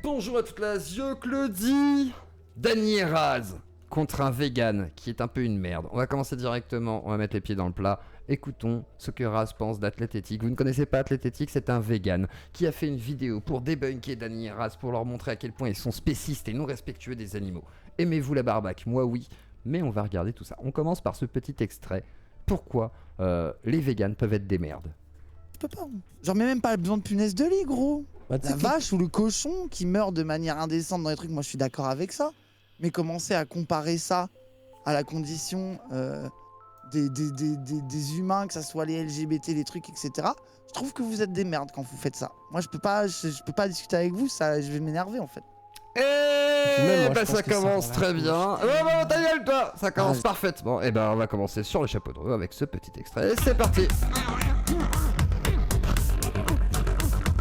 bonjour à toute la Claudie. Dany et Raz contre un vegan qui est un peu une merde. On va commencer directement, on va mettre les pieds dans le plat. Écoutons ce que Raz pense d'Athlète Éthique. Vous ne connaissez pas Athlète Éthique, c'est un vegan qui a fait une vidéo pour débunker Dany et Raz, pour leur montrer à quel point ils sont spécistes et non respectueux des animaux. Aimez-vous la barbaque? Moi oui, mais on va regarder tout ça. On commence par ce petit extrait. Pourquoi les vegans peuvent être des merdes? Je peux pas. Genre même pas besoin de punaise de lit, gros. Bah, La vache ou le cochon qui meurt de manière indécente dans les trucs, moi je suis d'accord avec ça. Mais commencer à comparer ça à la condition des humains, que ça soit les LGBT, les trucs, etc. Je trouve que vous êtes des merdes quand vous faites ça. Moi je peux pas discuter avec vous, ça, je vais m'énerver en fait. Et bah ça commence ça, très bien. Oh, ta gueule toi. Ça commence Ah, parfaitement. Et ben on va commencer sur le chapeau de roue avec ce petit extrait. Et c'est parti.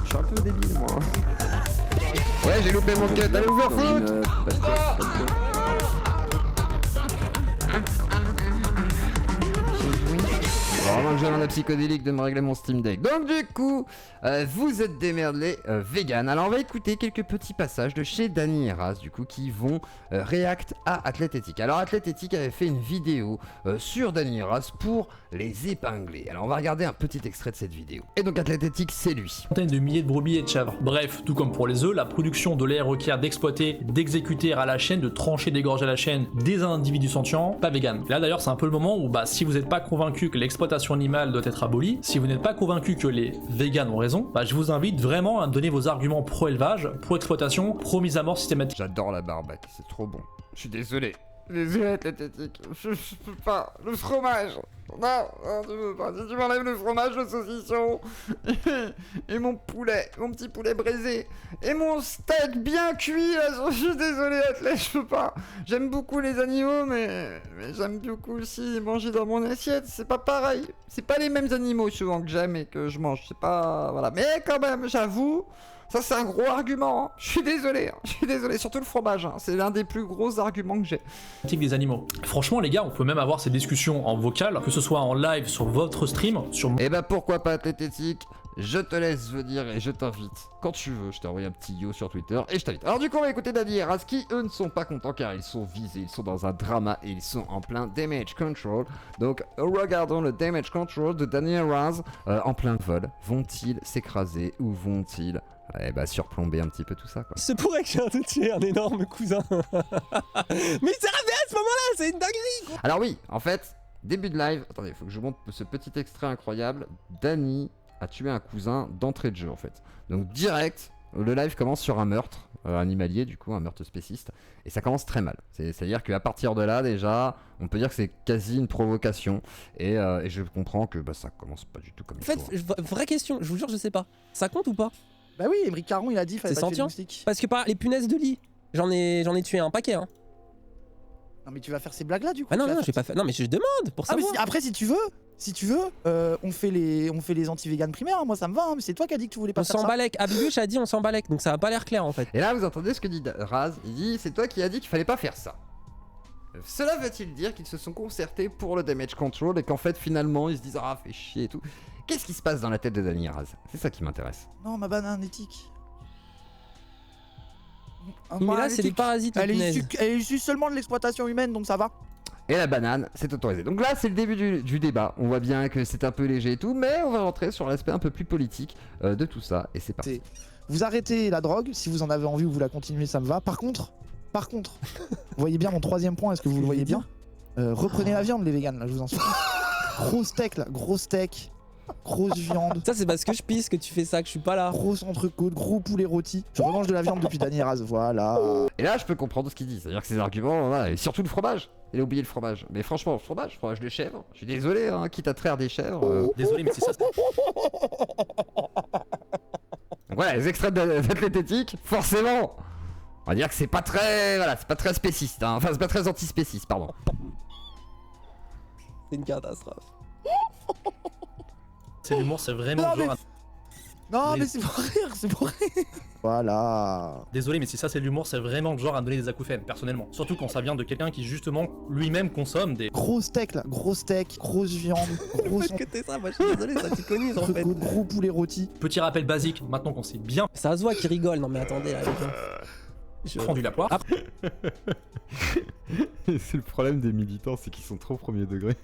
Je suis un peu débile moi. Ouais, j'ai loupé mon cut. Allez vous faire foutre. Vraiment que j'ai un psychodélique de me régler mon Steam Deck. Donc du coup, vous êtes des merdes les véganes. Alors on va écouter quelques petits passages de chez Dany et Raz du coup qui vont react à Athlète Éthique. Alors Athlète Éthique avait fait une vidéo sur Dany et Raz pour les épingler. Alors on va regarder un petit extrait de cette vidéo. Et donc Athlète Éthique c'est lui. Centaines de milliers de brebis et de chèvres. Bref, tout comme pour les œufs, la production de lait requiert d'exploiter, d'exécuter à la chaîne, de trancher, d'égorger à la chaîne des individus sentients, pas vegan. Là d'ailleurs c'est un peu le moment où si vous n'êtes pas convaincu que l'exploitation animale doit être abolie, si vous n'êtes pas convaincu que les véganes ont raison, je vous invite vraiment à donner vos arguments pro-élevage, pro-exploitation, pro-mise à mort systématique. J'adore la barbaque, c'est trop bon. Je suis désolé. Désolé Athlète Éthique. Je peux pas. Le fromage. Non, tu peux pas. Si tu m'enlèves le fromage, le saucisson et mon poulet, mon petit poulet braisé et mon steak bien cuit, là, je suis désolé Athlète, je peux pas. J'aime beaucoup les animaux, mais j'aime beaucoup aussi manger dans mon assiette. C'est pas pareil. C'est pas les mêmes animaux souvent que j'aime et que je mange. C'est pas voilà. Mais quand même, j'avoue. Ça c'est un gros argument, hein. Je suis désolé, surtout le fromage, hein. C'est l'un des plus gros arguments que j'ai. Des animaux. Franchement les gars, on peut même avoir ces discussions en vocal, que ce soit en live sur votre stream, sur... Et bah pourquoi pas Athlète Éthique? Je te laisse venir et je t'invite quand tu veux. Je t'ai envoyé un petit yo sur Twitter et je t'invite. Alors du coup on va écouter Dany et Raz qui eux ne sont pas contents car ils sont visés, ils sont dans un drama et ils sont en plein damage control. Donc regardons le damage control de Dany et Raz en plein vol. Vont-ils s'écraser ou vont-ils surplomber un petit peu tout ça quoi. Se pourrait que j'ai un tuer un énorme cousin. Mais il s'est ravé à ce moment-là, c'est une dinguerie quoi. Alors oui, en fait, début de live, attendez, il faut que je vous montre ce petit extrait incroyable. Dany a tué un cousin d'entrée de jeu en fait. Donc direct, le live commence sur un meurtre animalier du coup, un meurtre spéciste. Et ça commence très mal. C'est-à-dire qu'à partir de là déjà, on peut dire que c'est quasi une provocation. Et je comprends que ça commence pas du tout comme il faut. En fait, vraie question, je vous jure je sais pas. Ça compte ou pas? Bah oui, Émeric Caron il a dit fallait C'est pas tuer les sentient? moustiques. Parce que les punaises de lit, j'en ai tué un paquet hein. Non mais tu vas faire ces blagues là du coup. Ah non, tu vas non, faire j'ai pas fait. Non, mais je demande pour Ah mais savoir. après si tu veux, on fait les anti-véganes primaires, hein. Moi ça me va, hein. Mais c'est toi qui as dit que tu voulais pas On faire ça. s'embalèque. Abibuch a dit on s'embalèque, donc ça a pas l'air clair en fait. Et là vous entendez ce que dit Raz. Il dit c'est toi qui as dit qu'il fallait pas faire ça. Cela veut-il dire qu'ils se sont concertés pour le damage control et qu'en fait finalement ils se disent ah fais chier et tout. Qu'est-ce qui se passe dans la tête de Dany et Raz? C'est ça qui m'intéresse. Non, ma banane éthique. Mais là c'est des parasites les punaises. Elle est issue seulement de l'exploitation humaine, donc ça va. Et la banane, c'est autorisé. Donc là, c'est le début du débat. On voit bien que c'est un peu léger et tout, mais on va rentrer sur l'aspect un peu plus politique de tout ça. Et c'est parti. Vous arrêtez la drogue, si vous en avez envie ou vous la continuez, ça me va. Par contre, vous voyez bien mon troisième point, est-ce que vous le voyez bien? Reprenez la viande, les véganes, là, je vous en supplie. Gros steak, là, gros steak. Grosse viande. Ça c'est parce que je pisse que tu fais ça, que je suis pas là. Grosse entrecôte, gros poulet rôti. Je remange de la viande depuis Dany et Raz, voilà. Et là, je peux comprendre ce qu'il dit. C'est-à-dire que ces arguments, voilà, et surtout le fromage. Il a oublié le fromage. Mais franchement, fromage de chèvre. Je suis désolé, hein, quitte à traire des chèvres. Désolé mais c'est ça. Donc voilà, les extraits d'Athlète Éthique, forcément. On va dire que c'est pas très, voilà, c'est pas très spéciste. Hein. Enfin, c'est pas très antispéciste, pardon. C'est une catastrophe. C'est l'humour, c'est vraiment Non, genre... Non, Mais- mais c'est pour rire, c'est pour rire. Voilà. Désolé, mais si ça c'est de l'humour, c'est vraiment le genre à me donner des acouphènes, personnellement. Surtout quand ça vient de quelqu'un qui justement lui-même consomme des... Gros steak là, gros steak, grosse viande, gros Parce que t'es ça, moi je suis désolé, ça t'y connu en fait. gros poulet rôti. Petit rappel basique, maintenant qu'on sait bien Ça se voit qu'il rigole, non mais attendez là, les gars. fendu la poire. C'est le problème des militants, c'est qu'ils sont trop premier degré.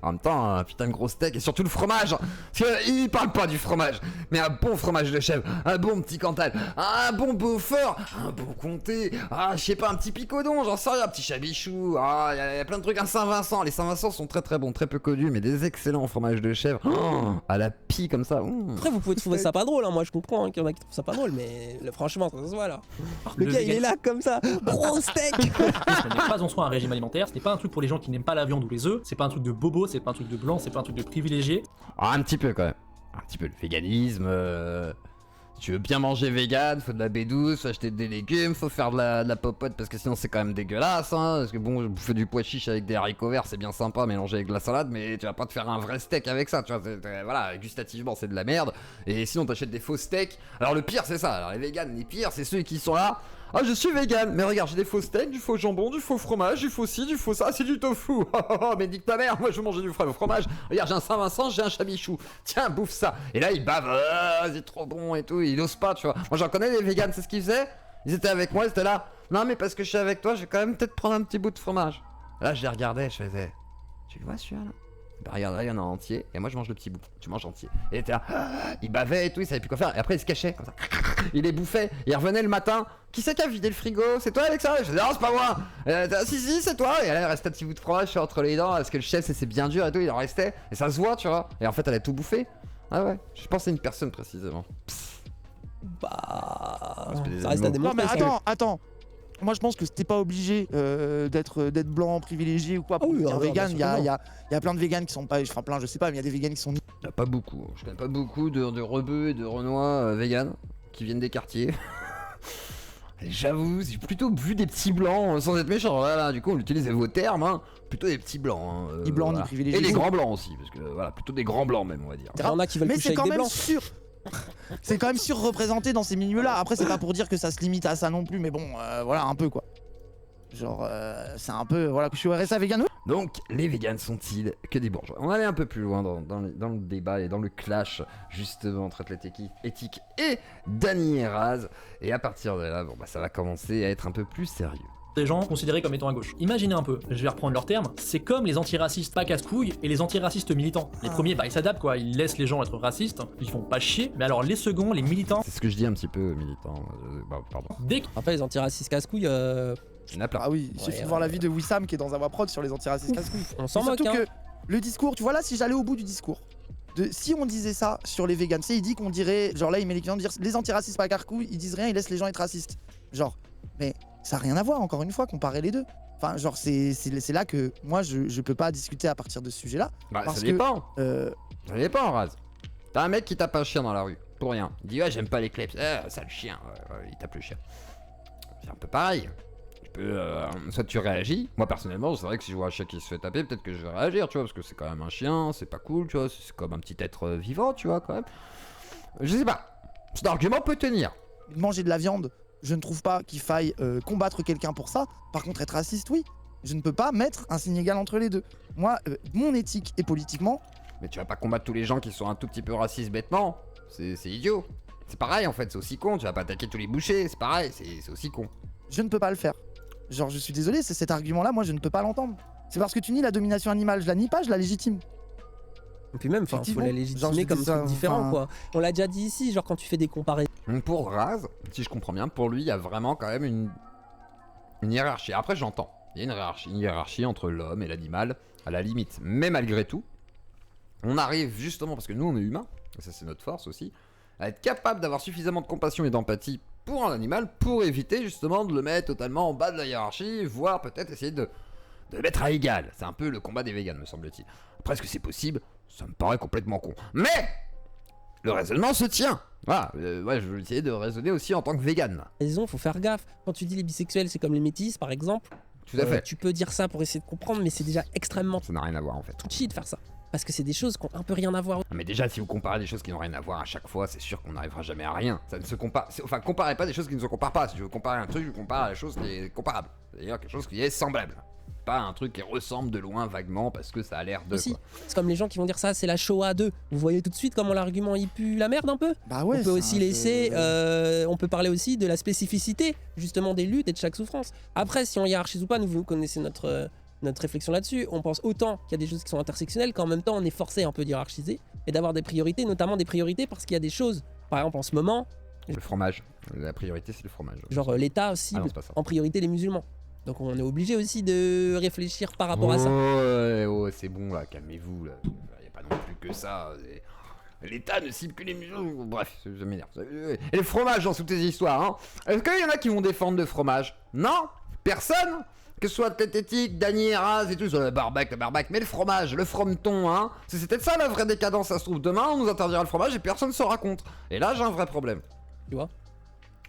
En même temps, un putain de gros steak et surtout le fromage. Parce qu'ils parlent pas du fromage, mais un bon fromage de chèvre, un bon petit Cantal, un bon Beaufort, un bon Comté, je sais pas, un petit Picodon, j'en sais rien, un petit Chabichou, y a plein de trucs, un Saint-Vincent. Les Saint-Vincent sont très très bons, très peu connus, mais des excellents fromages de chèvre. À la pie comme ça. Après vous pouvez trouver ça pas drôle, hein. Moi je comprends qu'il y en a qui trouvent ça pas drôle, mais franchement ça se voit là. Le gars il est là comme ça, gros steak. Ce n'est pas en soi un régime alimentaire, ce n'est pas un truc pour les gens qui n'aiment pas la viande ou les œufs, c'est pas un truc de bobo, c'est pas un truc de blanc, c'est pas un truc de privilégié. Un petit peu quand même. Un petit peu le véganisme. Si tu veux bien manger vegan, faut de la B12, faut acheter des légumes, faut faire de la popote parce que sinon c'est quand même dégueulasse. Parce que bon, bouffer du pois chiche avec des haricots verts c'est bien sympa mélangé avec de la salade, mais tu vas pas te faire un vrai steak avec ça. Tu vois, voilà, gustativement c'est de la merde. Et sinon t'achètes des faux steaks. Alors le pire c'est ça. Alors les véganes, les pires c'est ceux qui sont là. Ah, je suis vegan, mais regarde, j'ai des faux steaks, du faux jambon, du faux fromage, du faux ci, du faux ça, c'est du tofu. Oh, mais nique ta mère, moi je veux manger du fromage. Regarde, j'ai un Saint-Vincent, j'ai un Chabichou. Tiens, bouffe ça. Et là, ils bavent, c'est trop bon et tout, ils osent pas, tu vois. Moi j'en connais les vegans, c'est ce qu'ils faisaient. Ils étaient avec moi, ils étaient là. Non, mais parce que je suis avec toi, je vais quand même peut-être prendre un petit bout de fromage. Là, je les regardais, je faisais. Tu le vois celui-là là? Bah regarde, là il y en a un entier, et moi je mange le petit bout, tu manges entier. Et il était là, il bavait et tout, il savait plus quoi faire, et après il se cachait comme ça. Il les bouffait, et il revenait le matin. Qui c'est qui a vidé le frigo? C'est toi Alexa? Je faisais, non, c'est pas moi. Si, c'est toi. Et elle restait un petit bout de fromage entre les dents, parce que le chef c'est bien dur et tout, il en restait, et ça se voit, tu vois. Et en fait elle a tout bouffé. Ah ouais, je pense à une personne précisément. Bah. que des Ça reste à animaux. Non mais démontrer. attends. Moi je pense que c'était pas obligé d'être blanc, privilégié ou quoi pour oui, devenir non, vegan. bien sûr Il y a plein de vegans qui sont pas, enfin plein, je sais pas, mais il y a des vegans qui sont Il y en a pas beaucoup, je connais pas beaucoup de rebeux et de renois vegan qui viennent des quartiers. Et j'avoue, j'ai plutôt vu des petits blancs, sans être méchant, voilà, du coup on utilise vos termes, hein. Plutôt des petits blancs. Hein, Ni blancs, ni voilà. privilégiés. Et des grands blancs aussi, parce que voilà, plutôt des grands blancs même, on va dire. Il y en a qui veulent mais coucher c'est avec quand des même blancs. sûr. C'est quand même surreprésenté dans ces milieux-là. Après, c'est pas pour dire que ça se limite à ça non plus, mais bon, voilà, un peu quoi. Genre, c'est un peu, voilà, que je suis RSA vegan. Donc, les vegans sont-ils que des bourgeois? On allait un peu plus loin dans le débat et dans le clash, justement, entre Athlète Éthique et Dany Eraz. Et à partir de là, bon, bah, ça va commencer à être un peu plus sérieux. Des gens considérés comme étant à gauche. Imaginez un peu, je vais reprendre leurs termes, c'est comme les antiracistes pas casse-couilles et les antiracistes militants. Les premiers, bah ils s'adaptent quoi, ils laissent les gens être racistes, ils font pas chier, mais alors les seconds, les militants, C'est ce que je dis un petit peu, militant. Pardon. dès Après les antiracistes casse-couilles, Il y en a plein. Ah oui, il suffit de voir la vie de Wissam qui est dans Avoprod sur les antiracistes casse-couilles. on s'en moque Surtout hein. que le discours, tu vois là, si j'allais au bout du discours, si on disait ça sur les vegans, il dit qu'on dirait, genre là il met l'équivalent de dire les antiracistes pas carcouilles, ils disent rien, ils laissent les gens être racistes. Genre, mais ça n'a rien à voir encore une fois, comparer les deux. Enfin, genre c'est là que moi je peux pas discuter à partir de ce sujet-là. Bah, parce ça que, dépend. Euh, Ça dépend, Raz. T'as un mec qui tape un chien dans la rue, pour rien. Il dit, ouais, j'aime pas les kleps. Sale chien. Ouais, il tape le chien. C'est un peu pareil. Tu peux. Soit tu réagis. Moi, personnellement, c'est vrai que si je vois un chien qui se fait taper, peut-être que je vais réagir, tu vois, parce que c'est quand même un chien, c'est pas cool, tu vois, c'est comme un petit être vivant, tu vois, quand même. Je sais pas. Cet argument peut tenir. manger de la viande, je ne trouve pas qu'il faille combattre quelqu'un pour ça. Par contre, être raciste, oui. Je ne peux pas mettre un signe égal entre les deux. Moi, mon éthique et politiquement, Mais tu vas pas combattre tous les gens qui sont un tout petit peu racistes bêtement. C'est idiot. C'est pareil en fait, c'est aussi con. Tu vas pas attaquer tous les bouchers, c'est pareil, c'est aussi con. je ne peux pas le faire. Genre, je suis désolé, c'est cet argument-là, moi, je ne peux pas l'entendre. C'est parce que tu nies la domination animale, je la nie pas, je la légitime. Et puis même, faut Effectivement. la Genre, légitimer je comme dis ça, truc différent enfin- quoi. On l'a déjà dit ici, genre quand tu fais des comparaisons. Donc pour Raz, si je comprends bien, pour lui, il y a vraiment quand même une hiérarchie. Après, j'entends. Il y a une hiérarchie entre l'homme et l'animal, à la limite. Mais malgré tout, on arrive justement, parce que nous, on est humains, et ça c'est notre force aussi, à être capable d'avoir suffisamment de compassion et d'empathie pour un animal pour éviter justement de le mettre totalement en bas de la hiérarchie, voire peut-être essayer de le mettre à égal. C'est un peu le combat des véganes, me semble-t-il. Après, est-ce que c'est possible? Ça me paraît complètement con. Mais le raisonnement se tient. Voilà, ouais, je vais essayer de raisonner aussi en tant que vegan. Faut faire gaffe. Quand tu dis les bisexuels, c'est comme les métis par exemple. Tout à fait. Tu peux dire ça pour essayer de comprendre, mais c'est déjà extrêmement Ça n'a rien à voir en fait. touchy de faire ça. parce que c'est des choses qui ont un peu rien à voir. Mais déjà, si vous comparez des choses qui n'ont rien à voir à chaque fois, c'est sûr qu'on n'arrivera jamais à rien. Ça ne se compare. Enfin, comparez pas des choses qui ne se comparent pas. Si je veux comparer un truc, je compare à la chose qui est comparable. C'est-à-dire quelque chose qui est semblable. Pas un truc qui ressemble de loin vaguement parce que ça a l'air de. Aussi, Quoi. c'est comme les gens qui vont dire ça, c'est la Shoah 2. Vous voyez tout de suite comment l'argument il pue la merde un peu. Bah ouais. On peut c'est aussi un peu- laisser, on peut parler aussi de la spécificité justement des luttes et de chaque souffrance. Après, si on hiérarchise ou pas, nous vous connaissez notre réflexion là-dessus. On pense autant qu'il y a des choses qui sont intersectionnelles qu'en même temps on est forcé un peu d'hiérarchiser et d'avoir des priorités, notamment des priorités parce qu'il y a des choses, par exemple en ce moment, Le fromage. La priorité, c'est le fromage. genre l'État aussi Ah non, c'est pas ça. en priorité les musulmans. Donc on est obligé aussi de réfléchir par rapport à ça. Oh, c'est bon là, calmez-vous là. Il n'y a pas non plus que ça. L'État ne cible que les musulmans. Bref, ça m'énerve. Et le fromage dans toutes ces histoires, hein. Est-ce qu'il y en a qui vont défendre le fromage? Non, personne. Que ce soit Tététique, Dany Eraz et tout, sur la barbac, mais le fromage, le frometon, hein. C'est peut-être ça la vraie décadence, ça se trouve. Demain, on nous interdira le fromage et personne ne sera contre. Et là, j'ai un vrai problème. Tu vois,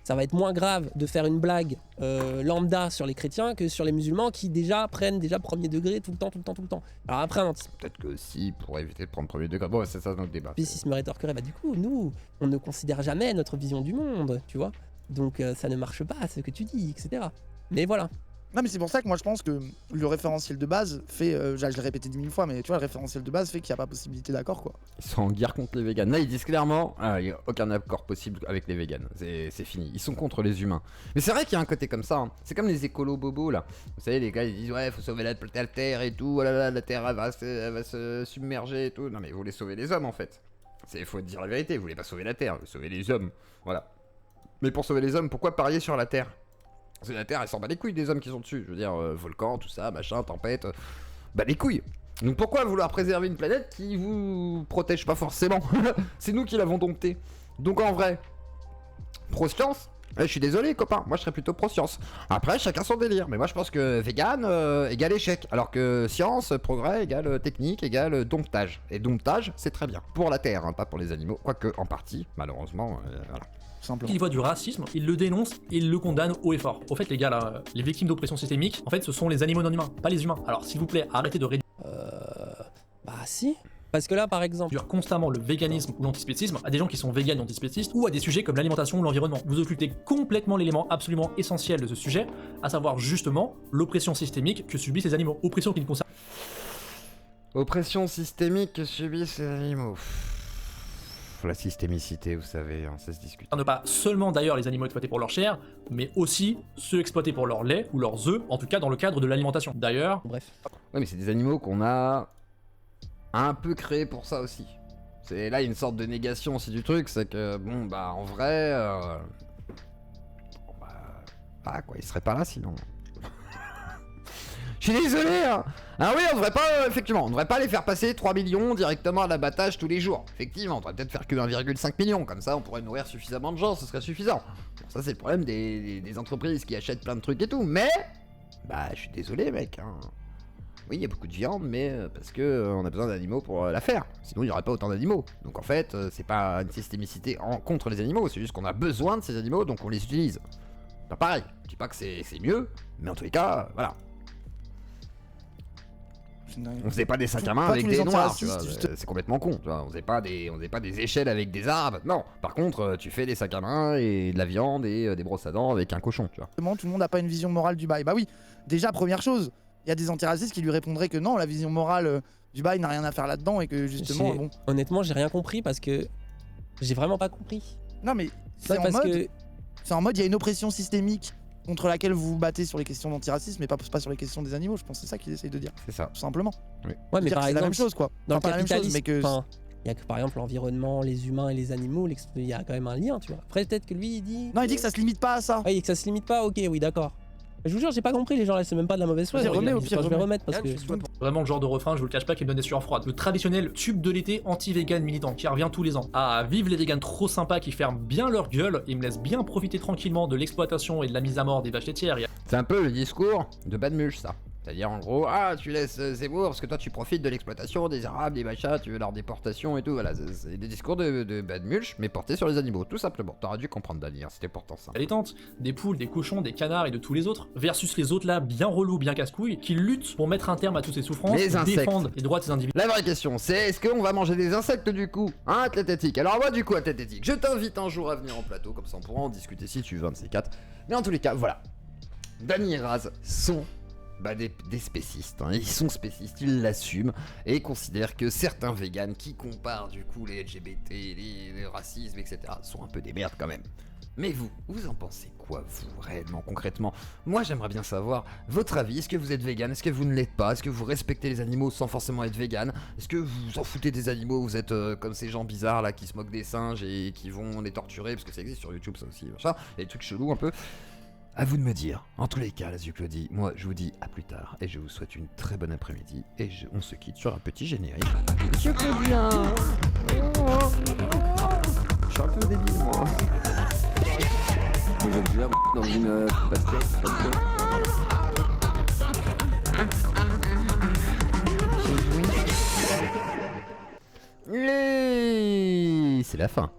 ça va être moins grave de faire une blague lambda sur les chrétiens que sur les musulmans qui déjà prennent premier degré tout le temps. Alors après, un Peut-être que si, pour éviter de prendre premier degré. Bon, c'est ça notre débat. antispécisme me rétorquerait, bah du coup, nous, on ne considère jamais notre vision du monde, tu vois. Donc ça ne marche pas, ce que tu dis, etc. Mais voilà. Non mais c'est pour ça que moi je pense que le référentiel de base fait, je l'ai répété 10 000 fois, mais tu vois le référentiel de base fait qu'il n'y a pas possibilité d'accord quoi. Ils sont en guerre contre les véganes. Là, ils disent clairement, il n'y a aucun accord possible avec les véganes. C'est fini. Ils sont contre les humains. Mais c'est vrai qu'il y a un côté comme ça. Hein. C'est comme les écolos bobos là. Vous savez, les gars, ils disent ouais, faut sauver la terre et tout. Oh là là, la terre, elle va se submerger et tout. Non, mais vous voulez sauver les hommes en fait. Il faut dire la vérité. Vous voulez pas sauver la terre, vous sauvez les hommes. Voilà. Mais pour sauver les hommes, pourquoi parier sur la terre? Parce que la terre, elle s'en bat les couilles des hommes qui sont dessus. Je veux dire, volcan, tout ça, machin, tempête. Bah les couilles. Donc pourquoi vouloir préserver une planète qui vous protège pas forcément? C'est nous qui l'avons domptée. Donc en vrai, pro-science, je suis désolé copain, moi je serais plutôt pro-science. Après chacun son délire, mais moi je pense que vegan égale échec, alors que science, progrès égale technique égale domptage. Et domptage c'est très bien, pour la terre, hein, pas pour les animaux, quoique en partie, malheureusement, voilà. Tout simplement. Il voit du racisme, il le dénonce et il le condamne haut et fort. Au fait, les gars, là, les victimes d'oppression systémique, en fait, ce sont les animaux non humains, pas les humains. Alors, s'il vous plaît, arrêtez de réduire Bah si. Parce que là, par exemple, constamment le véganisme ou l'antispécisme à des gens qui sont véganes ou antispécistes ou à des sujets comme l'alimentation ou l'environnement. Vous occultez complètement l'élément absolument essentiel de ce sujet, à savoir justement l'oppression systémique que subissent les animaux. Oppression qui ne concerne Oppression systémique que subissent les animaux. La systémicité, vous savez, hein, ça se discute. pas seulement d'ailleurs les animaux exploités pour leur chair, mais aussi ceux exploités pour leur lait ou leurs œufs, en tout cas dans le cadre de l'alimentation. D'ailleurs, bref. Ouais, mais c'est des animaux qu'on a un peu créés pour ça aussi. C'est là une sorte de négation aussi du truc, c'est que bon bah en vrai, bon, bah quoi, ils seraient pas là sinon. Je suis désolé hein. Ah oui, on devrait pas, effectivement, on devrait pas les faire passer 3 millions directement à l'abattage tous les jours. Effectivement, on devrait peut-être faire que 1,5 million, comme ça on pourrait nourrir suffisamment de gens, ce serait suffisant. Bon, ça c'est le problème des entreprises qui achètent plein de trucs et tout, mais... Bah je suis désolé mec, hein. Oui, il y a beaucoup de viande, mais parce que on a besoin d'animaux pour la faire. Sinon, il n'y aurait pas autant d'animaux. Donc en fait, c'est pas une systémicité contre les animaux, c'est juste qu'on a besoin de ces animaux, donc on les utilise. Pas pareil, je dis pas que c'est mieux, mais en tous les cas, voilà. On faisait pas des sacs à main Pas avec tous les des noirs, tu antiracistes, vois, c'est complètement con, tu vois. On faisait pas des échelles avec des arbres, non. Par contre, tu fais des sacs à main et de la viande et des brosses à dents avec un cochon, tu vois. Tout le monde n'a pas une vision morale du bail. Bah oui, déjà première chose, il y a des antiracistes qui lui répondraient que non, la vision morale du bail n'a rien à faire là-dedans et que justement, bon. Honnêtement, j'ai rien compris parce que j'ai vraiment pas compris. Non mais c'est en parce mode, que c'est en mode, il y a une oppression systémique contre laquelle vous vous battez sur les questions d'antiracisme, mais pas sur les questions des animaux. Je pense que c'est ça qu'ils essayent de dire, C'est ça. tout simplement. ouais, mais Dire par que c'est la même exemple, chose quoi. dans Enfin, le pas la même chose, capitalisme, mais que enfin, il y a que par exemple l'environnement, les humains et les animaux, il y a quand même un lien, tu vois. Après peut-être que lui il dit. non, il dit que ça se limite pas à ça. Ah, et que ça se limite pas. Ok, oui, d'accord. Je vous jure, j'ai pas compris les gens là, c'est même pas de la mauvaise foi. Vas-y, remets au Attends, pire, je vais remets. remettre parce que. vraiment le genre de refrain, je vous le cache pas, qui me donne des sueurs froides. Le traditionnel tube de l'été anti-vegan militant qui revient tous les ans. Ah, vive les vegans trop sympas qui ferment bien leur gueule et me laissent bien profiter tranquillement de l'exploitation et de la mise à mort des vaches laitières. C'est un peu le discours de Badmuche, ça. C'est-à-dire en gros, ah tu laisses Zemmour parce que toi tu profites de l'exploitation des Arabes, des machins, tu veux leur déportation et tout, voilà, c'est des discours de bad mulch, mais portés sur les animaux, tout simplement. T'aurais dû comprendre Dani, hein, c'était pourtant ça. Les tentes, des poules, des cochons, des canards et de tous les autres, versus les autres là, bien relous, bien casse-couilles, qui luttent pour mettre un terme à toutes ces souffrances, Les insectes. défendent les droits de ces individus. La vraie question, c'est est-ce qu'on va manger des insectes du coup, hein, Atlététique? Alors moi du coup, Atlététique, je t'invite un jour à venir en plateau, comme ça on pourra en discuter si tu veux, un de ces quatre. Mais en tous les cas, voilà. Dani et Raz sont des spécistes, hein. Ils sont spécistes, ils l'assument et considèrent que certains véganes qui comparent du coup les LGBT, les racismes, etc. sont un peu des merdes quand même. Mais vous en pensez quoi, vous, réellement, concrètement? Moi, j'aimerais bien savoir votre avis. Est-ce que vous êtes vegan? Est-ce que vous ne l'êtes pas? Est-ce que vous respectez les animaux sans forcément être vegan? Est-ce que vous en foutez des animaux? Vous êtes comme ces gens bizarres là qui se moquent des singes et qui vont les torturer, parce que ça existe sur YouTube, ça aussi, machin. Il y a des trucs chelous un peu. À vous de me dire. En tous les cas, la Zuclodie, moi, je vous dis à plus tard et je vous souhaite une très bonne après-midi et on se quitte sur un petit générique. Zuclodien. Je suis un peu débile, moi. Vous êtes déjà dans une basket. C'est la fin.